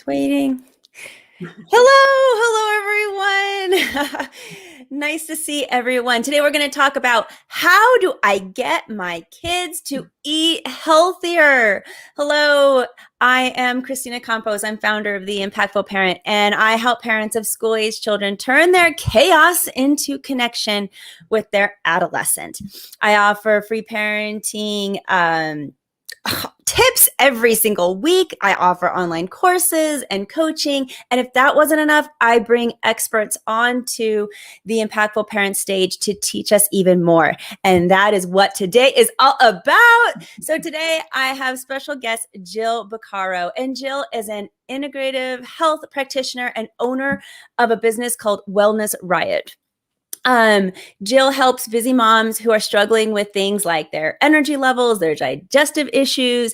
It's waiting. Hello, everyone. Nice to see everyone. Today we're going to talk about how do I get my kids to eat healthier? Hello, I am Christina Campos. I'm founder of The Impactful Parent, and I help parents of school-age children turn their chaos into connection with their adolescent. I offer free parenting tips every single week. I offer online courses and coaching. And if that wasn't enough, I bring experts onto the Impactful Parent stage to teach us even more. And that is what today is all about. So today I have special guest Jill Baccaro. And Jill is an integrative health practitioner and owner of a business called Wellness Riot. Jill helps busy moms who are struggling with things like their energy levels, their digestive issues,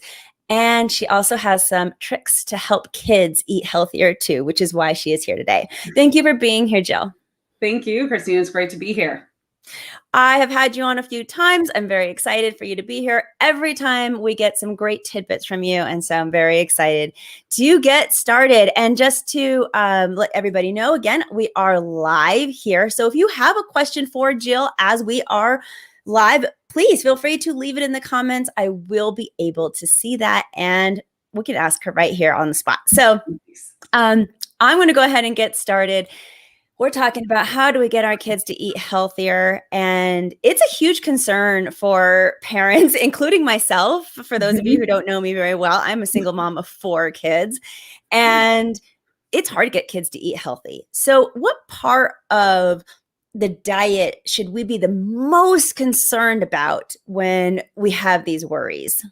and she also has some tricks to help kids eat healthier too, which is why she is here today. Thank you for being here, Jill. Thank you, Christina. It's great to be here. I have had you on a few times. I'm very excited for you to be here. Every time we get some great tidbits from you. And so I'm very excited to get started. And just to let everybody know, again, we are live here. So if you have a question for Jill as we are live, please feel free to leave it in the comments. I will be able to see that and we can ask her right here on the spot. So I'm going to go ahead and get started. We're talking about how do we get our kids to eat healthier, and it's a huge concern for parents, including myself. For those of you who don't know me very well, I'm a single mom of 4 kids, and it's hard to get kids to eat healthy. So what part of the diet should we be the most concerned about when we have these worries?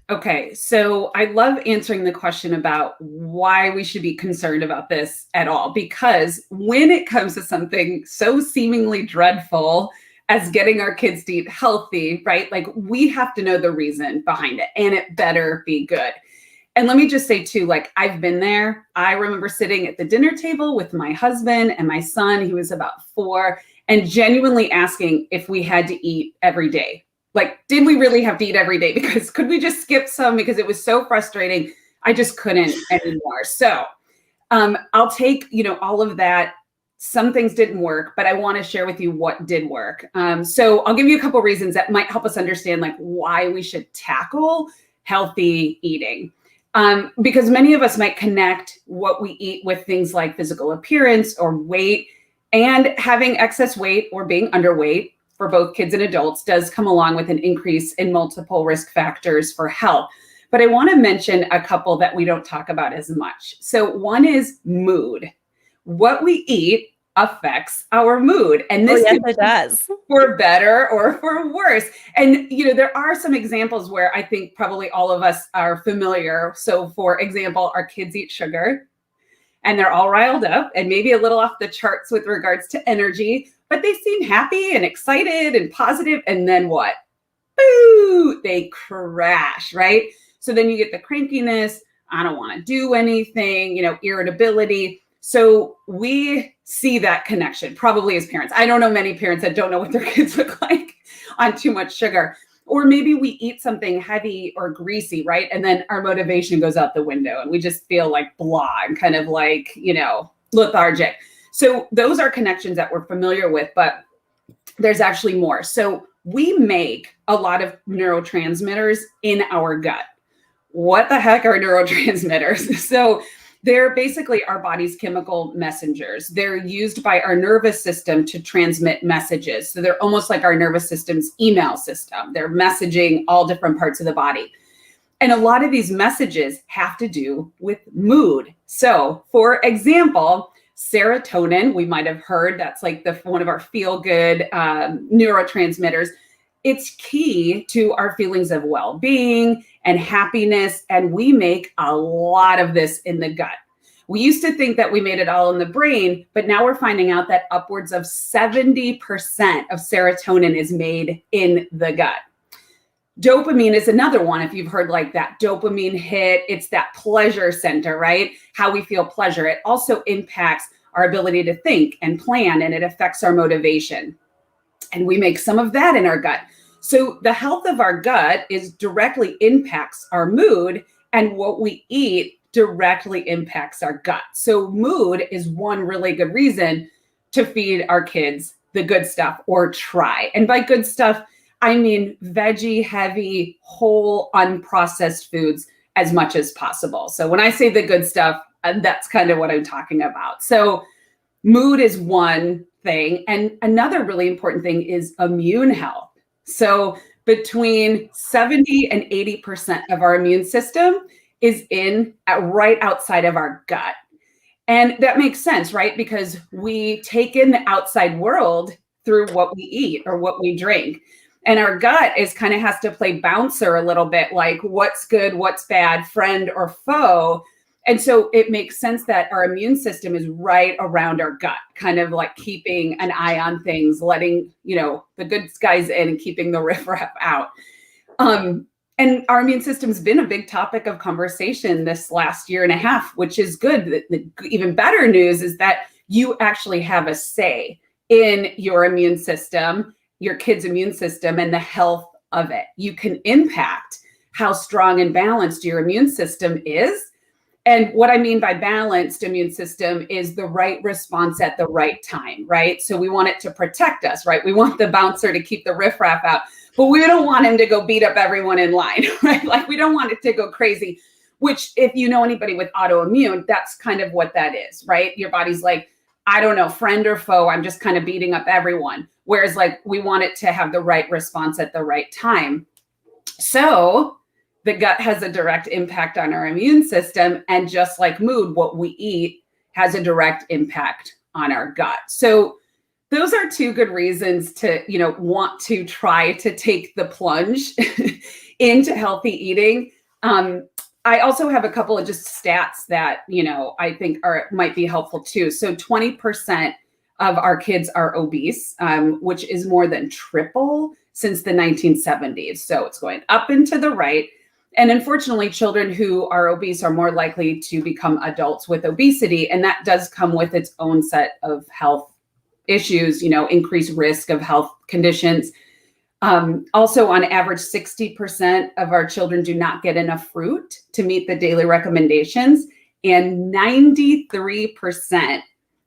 Okay, so I love answering the question about why we should be concerned about this at all, because when it comes to something so seemingly dreadful as getting our kids to eat healthy, right? Like we have to know the reason behind it, and it better be good. And let me just say too, like I've been there. I remember sitting at the dinner table with my husband and my son, he was about 4, and genuinely asking if we had to eat every day. Like, did we really have to eat every day? Because could we just skip some? Because it was so frustrating. I just couldn't anymore. So I'll take, all of that. Some things didn't work, but I want to share with you what did work. So I'll give you a couple of reasons that might help us understand like why we should tackle healthy eating. Because many of us might connect what we eat with things like physical appearance or weight, and having excess weight or being underweight for both kids and adults does come along with an increase in multiple risk factors for health. But I want to mention a couple that we don't talk about as much. So one is mood. What we eat affects our mood. And this it does. For better or for worse. And, there are some examples where I think probably all of us are familiar. So for example, our kids eat sugar and they're all riled up and maybe a little off the charts with regards to energy, but they seem happy and excited and positive. And then what? Boo! They crash, right? So then you get the crankiness. I don't want to do anything, irritability. So we see that connection probably as parents. I don't know many parents that don't know what their kids look like on too much sugar. Or maybe we eat something heavy or greasy, right? And then our motivation goes out the window and we just feel like blah and kind of like, lethargic. So those are connections that we're familiar with, but there's actually more. So we make a lot of neurotransmitters in our gut. What the heck are neurotransmitters? So they're basically our body's chemical messengers. They're used by our nervous system to transmit messages. So they're almost like our nervous system's email system. They're messaging all different parts of the body. And a lot of these messages have to do with mood. So for example, serotonin, we might have heard that's like one of our feel-good neurotransmitters. It's key to our feelings of well-being and happiness, and we make a lot of this in the gut. We used to think that we made it all in the brain, but now we're finding out that upwards of 70% of serotonin is made in the gut. Dopamine is another one. If you've heard like that dopamine hit, it's that pleasure center, right? How we feel pleasure. It also impacts our ability to think and plan, and it affects our motivation. And we make some of that in our gut. So the health of our gut directly impacts our mood, and what we eat directly impacts our gut. So mood is one really good reason to feed our kids the good stuff or try. And by good stuff, I mean veggie, heavy, whole, unprocessed foods as much as possible. So when I say the good stuff, that's kind of what I'm talking about. So mood is one thing. And another really important thing is immune health. So between 70 and 80% of our immune system is right outside of our gut. And that makes sense, right? Because we take in the outside world through what we eat or what we drink. And our gut kind of has to play bouncer a little bit, like what's good, what's bad, friend or foe. And so it makes sense that our immune system is right around our gut, kind of like keeping an eye on things, letting, the good guys in and keeping the riffraff out. And our immune system's been a big topic of conversation this last year and a half, which is good. The even better news is that you actually have a say in your immune system, your kid's immune system, and the health of it. You can impact how strong and balanced your immune system is. And what I mean by balanced immune system is the right response at the right time, right? So we want it to protect us, right? We want the bouncer to keep the riffraff out, but we don't want him to go beat up everyone in line, right? Like we don't want it to go crazy, which if you know anybody with autoimmune, that's kind of what that is, right? Your body's like, I don't know, friend or foe, I'm just kind of beating up everyone. Whereas like we want it to have the right response at the right time. So the gut has a direct impact on our immune system. And just like mood, what we eat has a direct impact on our gut. So those are two good reasons to, want to try to take the plunge into healthy eating. I also have a couple of just stats that, I think might be helpful too. So 20% of our kids are obese, which is more than triple since the 1970s. So it's going up and to the right. And unfortunately, children who are obese are more likely to become adults with obesity. And that does come with its own set of health issues, increased risk of health conditions. Also, on average, 60% of our children do not get enough fruit to meet the daily recommendations. And 93%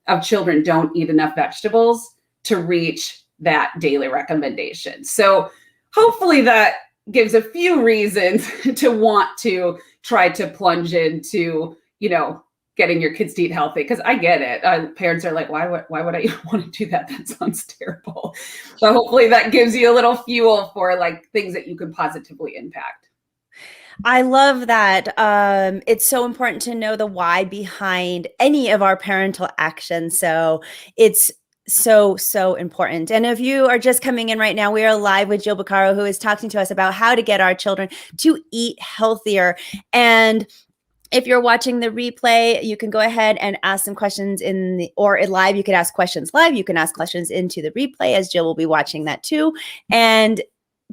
of children don't eat enough vegetables to reach that daily recommendation. So hopefully that gives a few reasons to want to try to plunge into, getting your kids to eat healthy. Because I get it. Parents are like, why would I want to do that? That sounds terrible. So hopefully that gives you a little fuel for like things that you can positively impact. I love that. It's so important to know the why behind any of our parental actions. So it's so important. And if you are just coming in right now, we are live with Jill Beccaro, who is talking to us about how to get our children to eat healthier. And if you're watching the replay, you can go ahead and ask some questions or live. You can ask questions live. You can ask questions into the replay, as Jill will be watching that too. And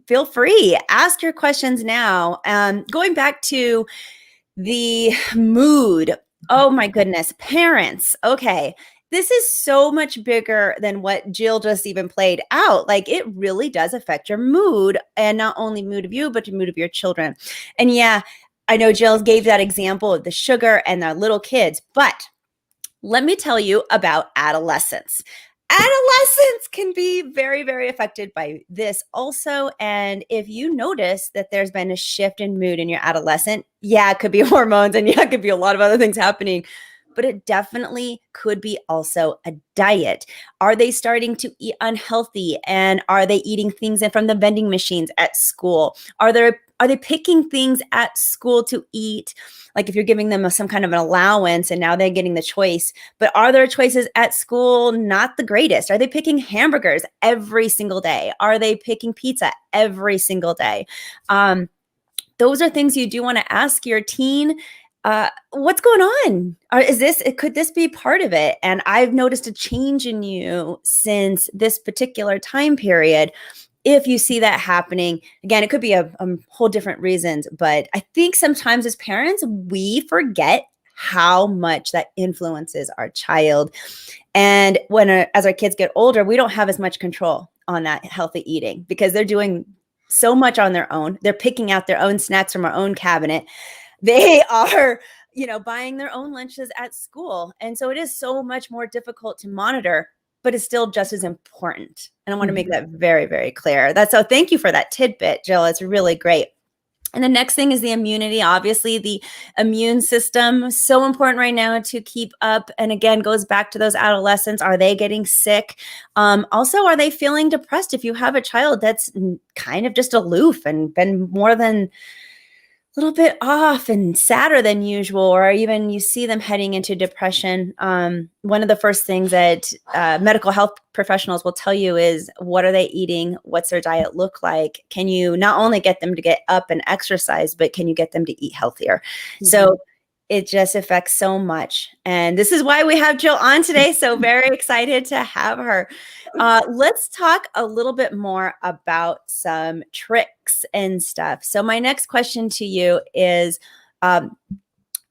feel free, ask your questions now. Going back to the mood. Oh my goodness, parents. Okay. This is so much bigger than what Jill just even played out. Like it really does affect your mood, and not only mood of you, but the mood of your children. And yeah, I know Jill gave that example of the sugar and the little kids, but let me tell you about adolescents. Adolescents can be very, very affected by this also. And if you notice that there's been a shift in mood in your adolescent, yeah, it could be hormones and yeah, it could be a lot of other things happening. But it definitely could be also a diet. Are they starting to eat unhealthy? And are they eating things from the vending machines at school? Are they picking things at school to eat? Like if you're giving them some kind of an allowance and now they're getting the choice, but are their choices at school not the greatest? Are they picking hamburgers every single day? Are they picking pizza every single day? Those are things you do want to ask your teen. What's going on? Could this be part of it? And I've noticed a change in you since this particular time period. If you see that happening, again, it could be a whole different reasons, but I think sometimes as parents, we forget how much that influences our child. And as our kids get older, we don't have as much control on that healthy eating because they're doing so much on their own. They're picking out their own snacks from our own cabinet. They are buying their own lunches at school. And so it is so much more difficult to monitor, but it's still just as important. And I want to make that very, very clear. So thank you for that tidbit, Jill. It's really great. And the next thing is the immunity. Obviously, the immune system, so important right now to keep up. And again, goes back to those adolescents. Are they getting sick? Also, are they feeling depressed? If you have a child that's kind of just aloof and been more than little bit off and sadder than usual, or even you see them heading into depression, one of the first things that medical health professionals will tell you is, what are they eating? What's their diet look like? Can you not only get them to get up and exercise, but can you get them to eat healthier? So it just affects so much. And this is why we have Jill on today. So very excited to have her. Let's talk a little bit more about some tricks and stuff. So my next question to you is,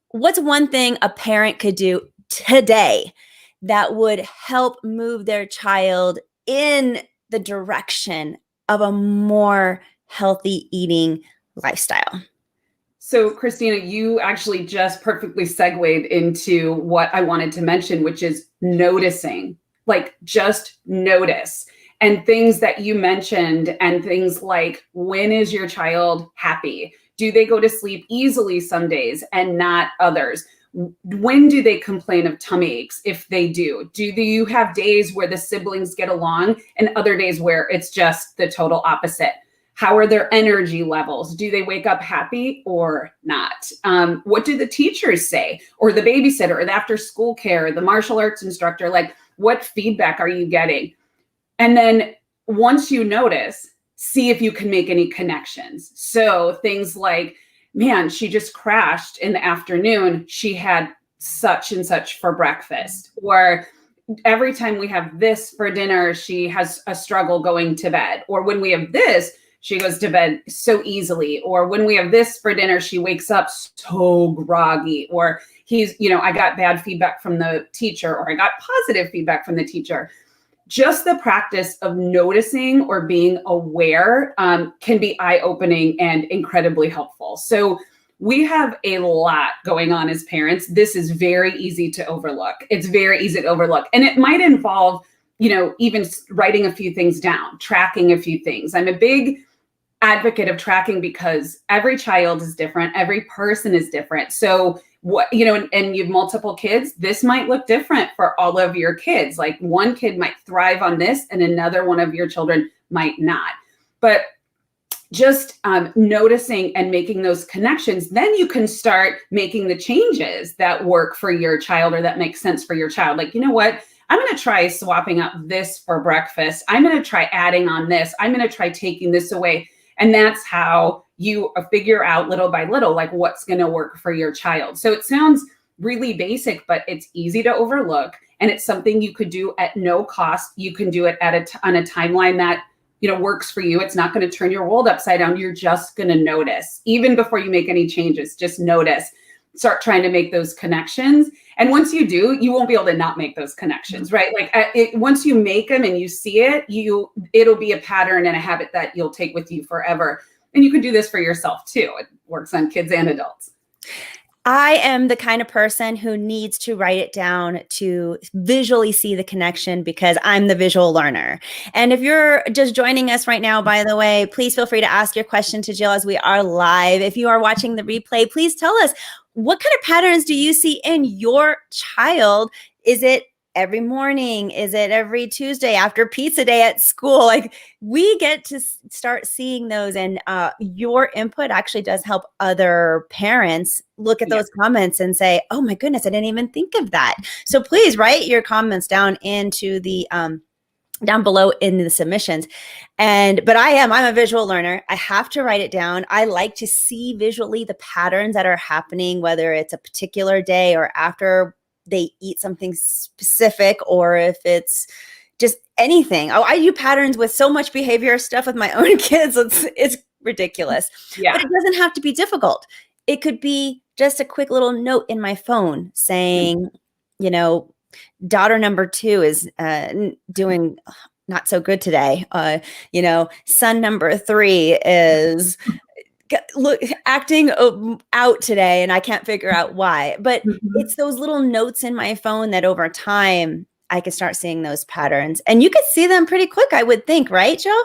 what's one thing a parent could do today that would help move their child in the direction of a more healthy eating lifestyle? So, Christina, you actually just perfectly segued into what I wanted to mention, which is noticing. Like, just notice. And things that you mentioned, and things like, when is your child happy? Do they go to sleep easily some days and not others? When do they complain of tummy aches? If they do you have days where the siblings get along and other days where it's just the total opposite? How are their energy levels? Do they wake up happy or not? What do the teachers say, or the babysitter, or the after school care, the martial arts instructor? Like, what feedback are you getting? And then once you notice, see if you can make any connections. So things like, man, she just crashed in the afternoon. She had such and such for breakfast. Or every time we have this for dinner, she has a struggle going to bed. Or when we have this, she goes to bed so easily. Or when we have this for dinner, she wakes up so groggy. Or I got bad feedback from the teacher, or I got positive feedback from the teacher. Just the practice of noticing or being aware can be eye-opening and incredibly helpful. So we have a lot going on as parents. This is very easy to overlook. It's very easy to overlook. And it might involve, even writing a few things down, tracking a few things. I'm a big advocate of tracking because every child is different. Every person is different. So and you have multiple kids, this might look different for all of your kids. Like, one kid might thrive on this and another one of your children might not. But just noticing and making those connections, then you can start making the changes that work for your child or that make sense for your child. Like, you know what? I'm going to try swapping out this for breakfast. I'm going to try adding on this. I'm going to try taking this away. And that's how you figure out little by little, like, what's going to work for your child. So it sounds really basic, but it's easy to overlook. And it's something you could do at no cost. You can do it on a timeline that, works for you. It's not going to turn your world upside down. You're just going to notice. Even before you make any changes, just notice. Start trying to make those connections. And once you do, you won't be able to not make those connections, right? Like, once you make them and you see it, it'll be a pattern and a habit that you'll take with you forever. And you can do this for yourself too. It works on kids and adults. I am the kind of person who needs to write it down to visually see the connection, because I'm the visual learner. And if you're just joining us right now, by the way, please feel free to ask your question to Jill as we are live. If you are watching the replay, please tell us, what kind of patterns do you see in your child? Is it every morning? Is it every Tuesday after pizza day at school? Like, we get to start seeing those, and your input actually does help other parents look at those comments and say, oh my goodness, I didn't even think of that. So please write your comments down into the down below in the submissions. But I'm a visual learner. I have to write it down. I like to see visually the patterns that are happening, whether it's a particular day or after they eat something specific, or if it's just anything. Oh, I do patterns with so much behavior stuff with my own kids. It's ridiculous. Yeah. But it doesn't have to be difficult. It could be just a quick little note in my phone saying, daughter number 2 is doing not so good today. Son number 3 is look, acting out today, and I can't figure out why. But Mhm. it's those little notes in my phone that over time I could start seeing those patterns, and you could see them pretty quick, I would think, right, Joe?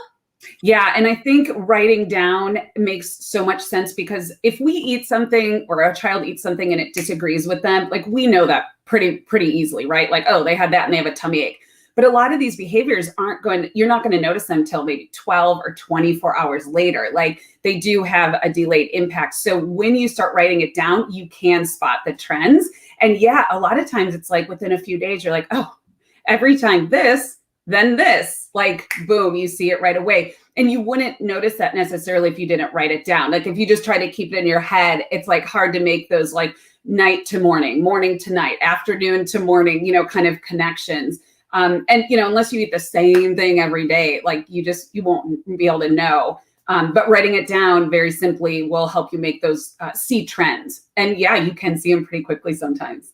Yeah, and I think writing down makes so much sense because if we eat something or a child eats something and it disagrees with them, like we know that pretty easily, right? Like, oh, they had that and they have a tummy ache. But a lot of these behaviors you're not going to notice them until maybe 12 or 24 hours later. Like they do have a delayed impact. So when you start writing it down, you can spot the trends. And yeah, a lot of times it's like within a few days, you're like, oh, every time this, then this, like boom, you see it right away. And you wouldn't notice that necessarily if you didn't write it down. Like if you just try to keep it in your head, it's like hard to make those like night to morning, morning to night, afternoon to morning, kind of connections. And unless you eat the same thing every day, like you won't be able to know. But writing it down very simply will help you make those see trends. And yeah, you can see them pretty quickly sometimes.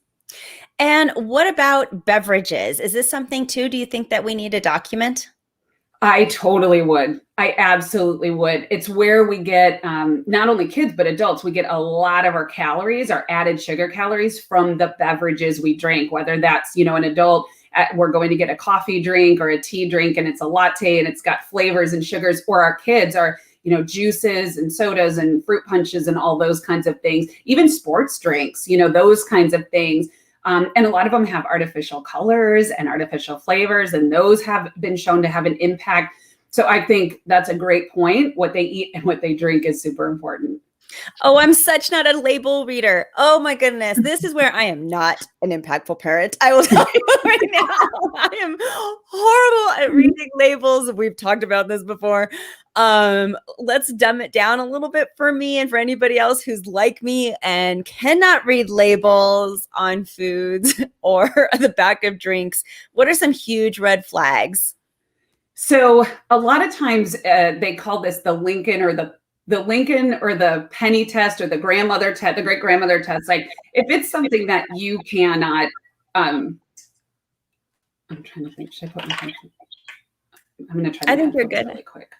And what about beverages? Is this something too? Do you think that we need to document? I totally would. I absolutely would. It's where we get not only kids, but adults, we get a lot of our calories, our added sugar calories from the beverages we drink, whether that's, an adult, we're going to get a coffee drink or a tea drink and it's a latte and it's got flavors and sugars, or our kids are, juices and sodas and fruit punches and all those kinds of things, even sports drinks, those kinds of things. And a lot of them have artificial colors and artificial flavors, and those have been shown to have an impact. So I think that's a great point. What they eat and what they drink is super important. Oh, I'm such not a label reader. Oh my goodness. This is where I am not an impactful parent. I will tell you right now. I am horrible at reading labels. We've talked about this before. Let's dumb it down a little bit for me and for anybody else who's like me and cannot read labels on foods or the back of drinks. What are some huge red flags? So a lot of times they call this the Lincoln or the penny test or the grandmother test, the great grandmother test. Like if it's something that you cannot, I'm trying to think, should I put my phone? I'm going to try. I think you're good. Really quick.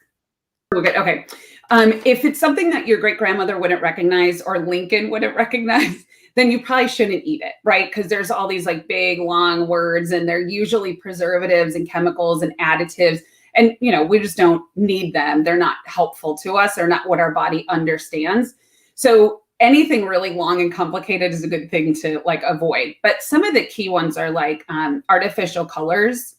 We're good. Okay. If it's something that your great grandmother wouldn't recognize or Lincoln wouldn't recognize, then you probably shouldn't eat it, right? Because there's all these like big, long words, and they're usually preservatives and chemicals and additives. And, we just don't need them. They're not helpful to us. They're not what our body understands. So anything really long and complicated is a good thing to like avoid. But some of the key ones are like artificial colors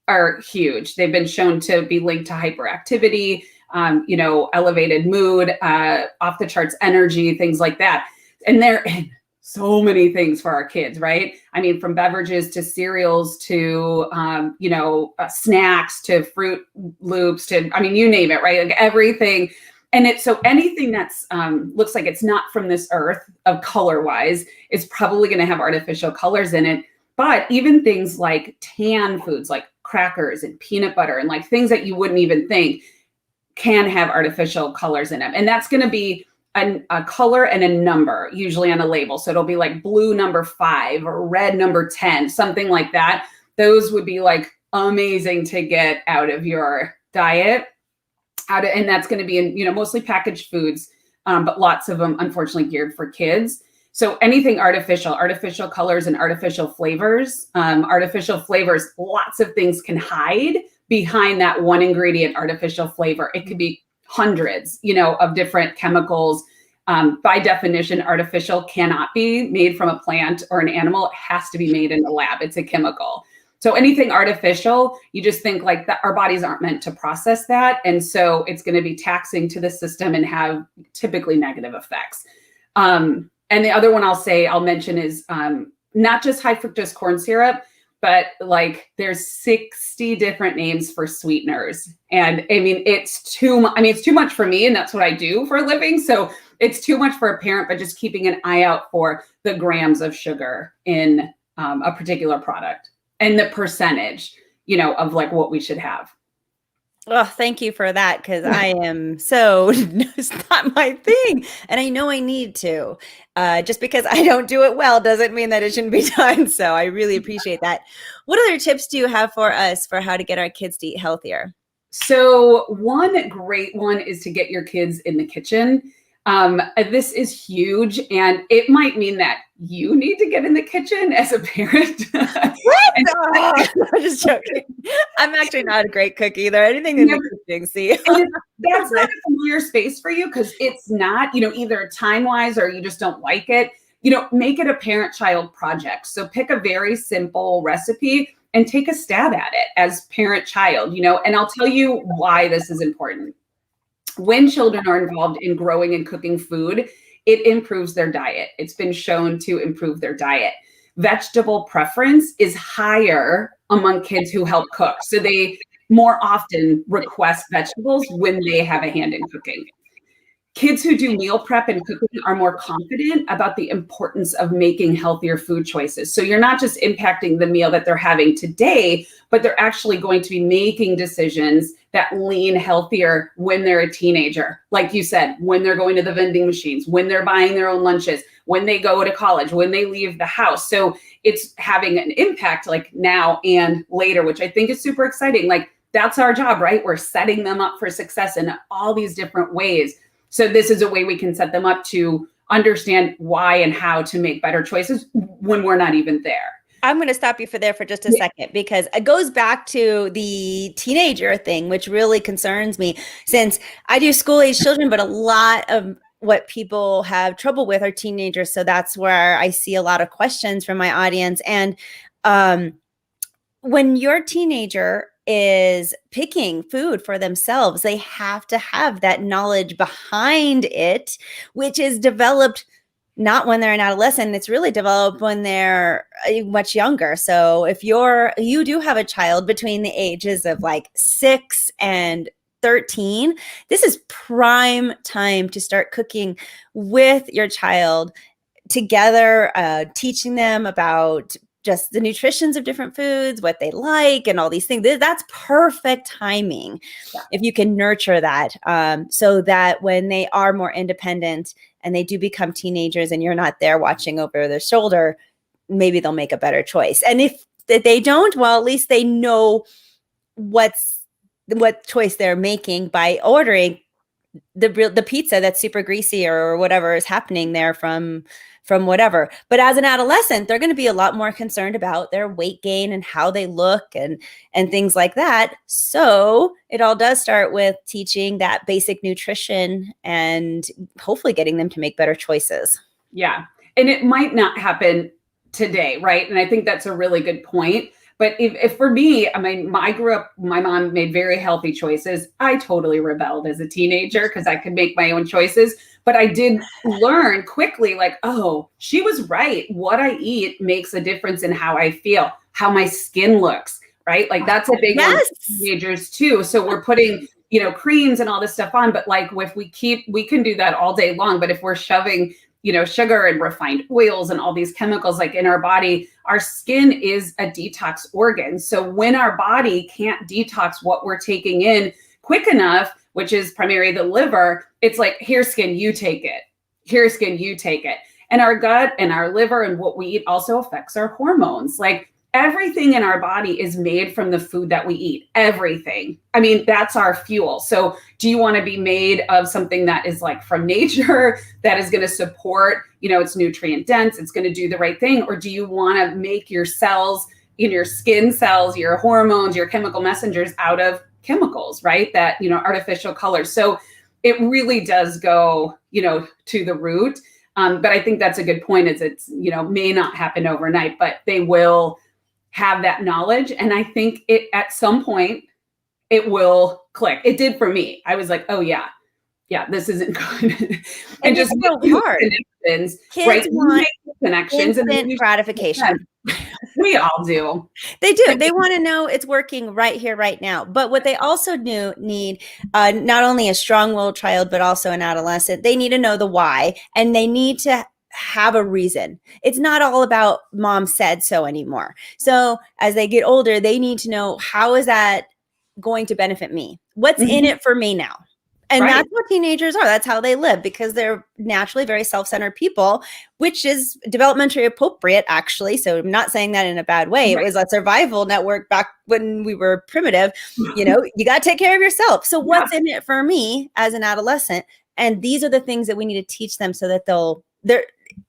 are huge. They've been shown to be linked to hyperactivity, elevated mood, off the charts energy, things like that. And they're in so many things for our kids, right? I mean, from beverages to cereals to, snacks to Fruit Loops to, you name it, right? Like everything. And so anything that's looks like it's not from this earth of color wise is probably going to have artificial colors in it. But even things like tan foods, like crackers and peanut butter and like things that you wouldn't even think can have artificial colors in them. And that's going to be a color and a number usually on a label. So it'll be like blue number 5 or red number 10, something like that. Those would be like amazing to get out of your diet. And that's going to be in, mostly packaged foods, but lots of them, unfortunately, geared for kids. So anything artificial colors and artificial flavors, lots of things can hide behind that one ingredient artificial flavor. It could be hundreds, of different chemicals. By definition, artificial cannot be made from a plant or an animal. It has to be made in a lab. It's a chemical. So anything artificial, you just think like that our bodies aren't meant to process that. And so it's going to be taxing to the system and have typically negative effects. And the other one I'll mention is not just high fructose corn syrup, but like there's 60 different names for sweeteners. And it's too much for me. And that's what I do for a living. So it's too much for a parent, but just keeping an eye out for the grams of sugar in a particular product and the percentage, of like what we should have. Oh, thank you for that, because I am it's not my thing. And I know I need to. Just because I don't do it well doesn't mean that it shouldn't be done. So I really appreciate that. What other tips do you have for us for how to get our kids to eat healthier? So one great one is to get your kids in the kitchen. This is huge, and it might mean that you need to get in the kitchen as a parent. What? Oh, I'm just joking. I'm actually not a great cook either. Anything in the kitchen, see. That's not a familiar space for you because it's not, either time-wise or you just don't like it. Make it a parent-child project. So pick a very simple recipe and take a stab at it as parent-child, and I'll tell you why this is important. When children are involved in growing and cooking food, it improves their diet. It's been shown to improve their diet. Vegetable preference is higher among kids who help cook. So they more often request vegetables when they have a hand in cooking. Kids who do meal prep and cooking are more confident about the importance of making healthier food choices. So you're not just impacting the meal that they're having today, but they're actually going to be making decisions that lean healthier when they're a teenager. Like you said, when they're going to the vending machines, when they're buying their own lunches, when they go to college, when they leave the house. So it's having an impact like now and later, which I think is super exciting. Like that's our job, right? We're setting them up for success in all these different ways. So this is a way we can set them up to understand why and how to make better choices when we're not even there. I'm going to stop you there for just a second, because it goes back to the teenager thing, which really concerns me, since I do school-age children, but a lot of what people have trouble with are teenagers. So that's where I see a lot of questions from my audience. And when your teenager is picking food for themselves, they have to have that knowledge behind it, which is developed not when they're an adolescent. It's really developed when they're much younger. So if you do have a child between the ages of like 6 and 13, this is prime time to start cooking with your child together, teaching them about just the nutritions of different foods, what they like, and all these things. That's perfect timing if you can nurture that, so that when they are more independent and they do become teenagers and you're not there watching over their shoulder, maybe they'll make a better choice. And if they don't, well, at least they know what choice they're making by ordering the pizza that's super greasy or whatever is happening there from whatever. But as an adolescent, they're going to be a lot more concerned about their weight gain and how they look and things like that. So it all does start with teaching that basic nutrition and hopefully getting them to make better choices. Yeah. And it might not happen today, right? And I think that's a really good point. But if for me, I mean, I grew up, my mom made very healthy choices. I totally rebelled as a teenager because I could make my own choices. But I did learn quickly, like, oh, she was right. What I eat makes a difference in how I feel, how my skin looks, right? Like that's a big one for teenagers too. So we're putting, creams and all this stuff on. But like if we can do that all day long. But if we're shoving sugar and refined oils and all these chemicals like in our body, our skin is a detox organ. So when our body can't detox what we're taking in quick enough, which is primarily the liver, it's like, here, skin, you take it. Here, skin, you take it. And our gut and our liver and what we eat also affects our hormones. Like everything in our body is made from the food that we eat. Everything. I mean, that's our fuel. So do you want to be made of something that is like from nature, that is going to support, it's nutrient dense, it's going to do the right thing? Or do you want to make your cells in your skin cells, your hormones, your chemical messengers out of chemicals, right? That, artificial colors. So it really does go, to the root. But I think that's a good point, is it's, may not happen overnight, but they will have that knowledge. And I think at some point it will click. It did for me. I was like, oh yeah, this isn't good. and just so hard. Kids right? want connections instant gratification. We all do. They do. They want to know it's working right here, right now. But what they also need, not only a strong-willed child, but also an adolescent, they need to know the why, and they need to have a reason. It's not all about mom said so anymore. So as they get older, they need to know, how is that going to benefit me? What's in it for me now? And that's what teenagers are. That's how they live, because they're naturally very self-centered people, which is developmentally appropriate, actually. So I'm not saying that in a bad way. It was a survival network back when we were primitive. You got to take care of yourself. So what's in it for me as an adolescent? And these are the things that we need to teach them so that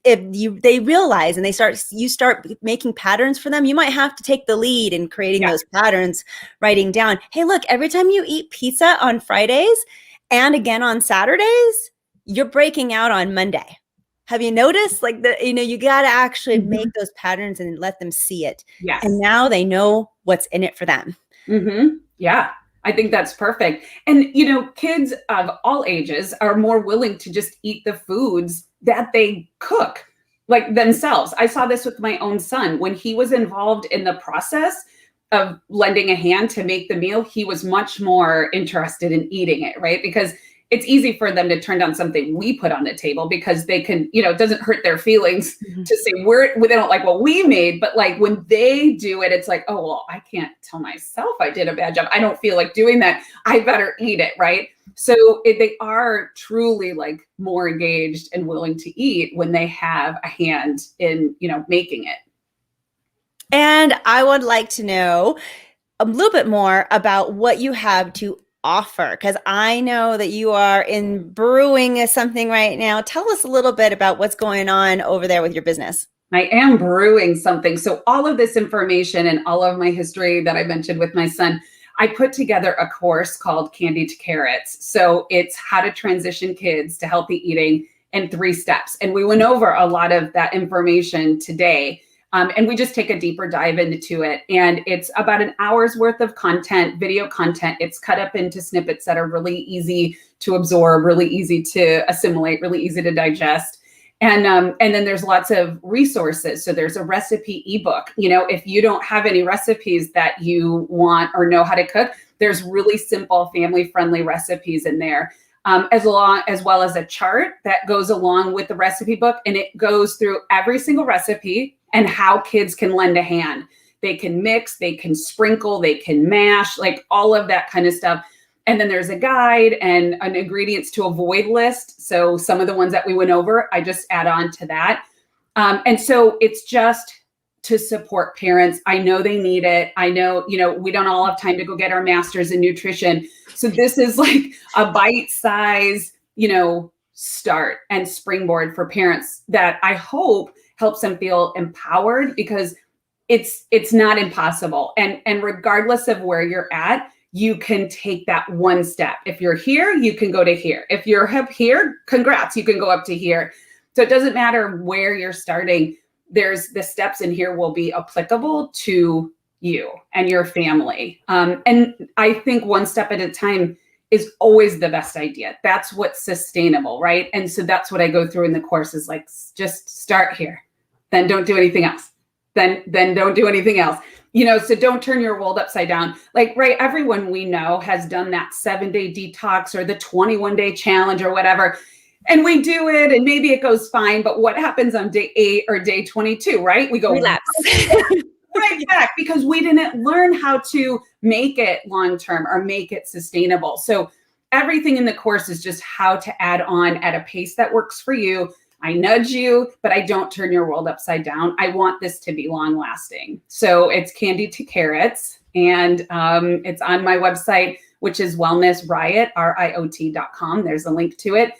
they realize and you start making patterns for them. You might have to take the lead in creating those patterns, writing down, hey, look, every time you eat pizza on Fridays and again on Saturdays, you're breaking out on Monday. Have you noticed you got to actually make those patterns and let them see it. Yes. And now they know what's in it for them. Mm-hmm. Yeah. I think that's perfect. And, kids of all ages are more willing to just eat the foods that they cook like themselves. I saw this with my own son. When he was involved in the process of lending a hand to make the meal, he was much more interested in eating it, right? Because it's easy for them to turn down something we put on the table because they can, it doesn't hurt their feelings to say they don't like what we made, but like when they do it, it's like, oh, well, I can't tell myself I did a bad job. I don't feel like doing that. I better eat it, right? So they are truly like more engaged and willing to eat when they have a hand in, making it. And I would like to know a little bit more about what you have to offer, because I know that you are in brewing something right now. Tell us a little bit about what's going on over there with your business. I am brewing something. So all of this information and all of my history that I mentioned with my son, I put together a course called Candy to Carrots. So it's how to transition kids to healthy eating in 3 steps. And we went over a lot of that information today. And we just take a deeper dive into it. And it's about an hour's worth of content, video content. It's cut up into snippets that are really easy to absorb, really easy to assimilate, really easy to digest. And then there's lots of resources. So there's a recipe ebook. If you don't have any recipes that you want or know how to cook, there's really simple family-friendly recipes in there. As well as a chart that goes along with the recipe book. And it goes through every single recipe and how kids can lend a hand. They can mix, they can sprinkle, they can mash, like all of that kind of stuff. And then there's a guide and an ingredients to avoid list. So some of the ones that we went over, I just add on to that. And so it's just to support parents. I know they need it. I know, we don't all have time to go get our master's in nutrition. So this is like a bite-size, start and springboard for parents that I hope helps them feel empowered, because it's not impossible. And regardless of where you're at, you can take that one step. If you're here, you can go to here. If you're up here, congrats, you can go up to here. So it doesn't matter where you're starting. There's the steps in here will be applicable to you and your family. And I think one step at a time is always the best idea. That's what's sustainable, right? And so that's what I go through in the course is like, just start here, then don't do anything else. Then don't do anything else. So don't turn your world upside down. Like, right, everyone we know has done that 7-day detox or the 21-day challenge or whatever. And we do it and maybe it goes fine. But what happens on day 8 or day 22, right? We go relapse. Right back because we didn't learn how to make it long-term or make it sustainable. So everything in the course is just how to add on at a pace that works for you. I nudge you, but I don't turn your world upside down. I want this to be long lasting. So it's Candy to Carrots, and it's on my website, which is wellnessriot, riot.com. There's a link to it.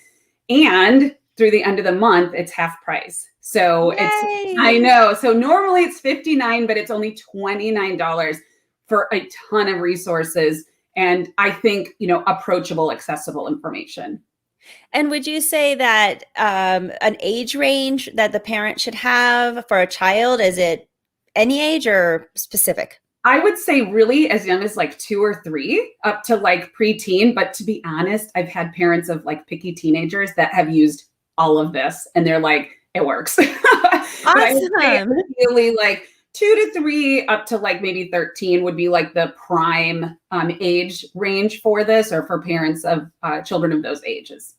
And through the end of the month, it's half price. So I know. So normally it's $59, but it's only $29 for a ton of resources. And I think, approachable, accessible information. And would you say that an age range that the parent should have for a child, is it any age or specific? I would say really as young as like 2 or 3 up to like preteen. But to be honest, I've had parents of like picky teenagers that have used all of this and they're like, it works. Awesome. Really like 2 to 3 up to like maybe 13 would be like the prime age range for this, or for parents of children of those ages.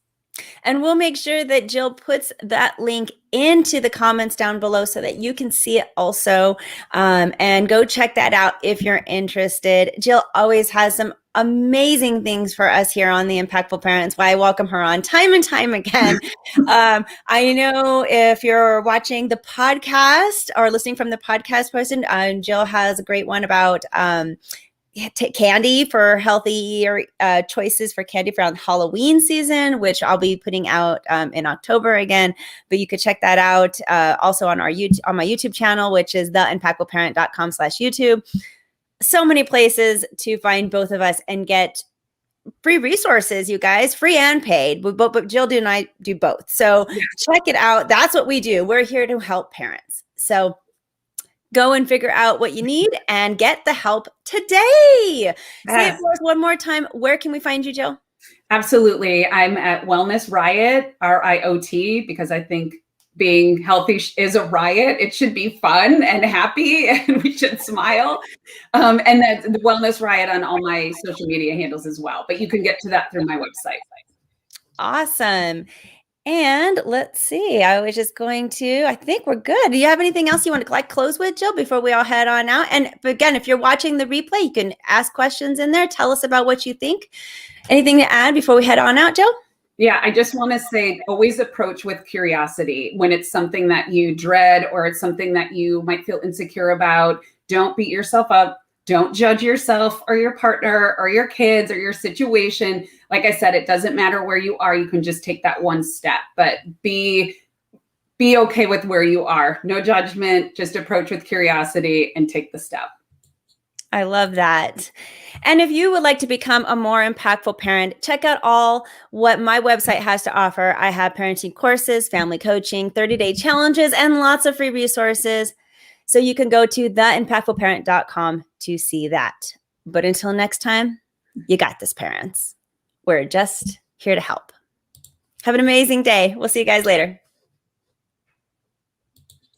And we'll make sure that Jill puts that link into the comments down below so that you can see it also. And go check that out if you're interested. Jill always has some amazing things for us here on The Impactful Parents. Why I welcome her on time and time again. I know if you're watching the podcast or listening from the podcast person, Jill has a great one about take candy for healthier choices for candy around Halloween season, which I'll be putting out in October again. But you could check that out also on my YouTube channel, which is theimpactfulparent.com/YouTube. So many places to find both of us and get free resources, you guys, free and paid. But Jill and I do both. So check it out. That's what we do. We're here to help parents. So go and figure out what you need and get the help today. Say it for us one more time. Where can we find you, Jill? Absolutely. I'm at Wellness Riot, RIOT, because I think being healthy is a riot. It should be fun and happy, and we should smile. And that's the Wellness Riot on all my social media handles as well. But you can get to that through my website. Awesome. And let's see, I was just going to, I think we're good. Do you have anything else you want to close with, Jill, before we all head on out? And again, if you're watching the replay, you can ask questions in there. Tell us about what you think. Anything to add before we head on out, Jill? Yeah, I just want to say always approach with curiosity when it's something that you dread or it's something that you might feel insecure about. Don't beat yourself up. Don't judge yourself or your partner or your kids or your situation. Like I said, it doesn't matter where you are. You can just take that one step, but be okay with where you are. No judgment, just approach with curiosity and take the step. I love that. And if you would like to become a more impactful parent, check out all what my website has to offer. I have parenting courses, family coaching, 30-day challenges, and lots of free resources. So you can go to theimpactfulparent.com to see that. But until next time, you got this, parents. We're just here to help. Have an amazing day. We'll see you guys later.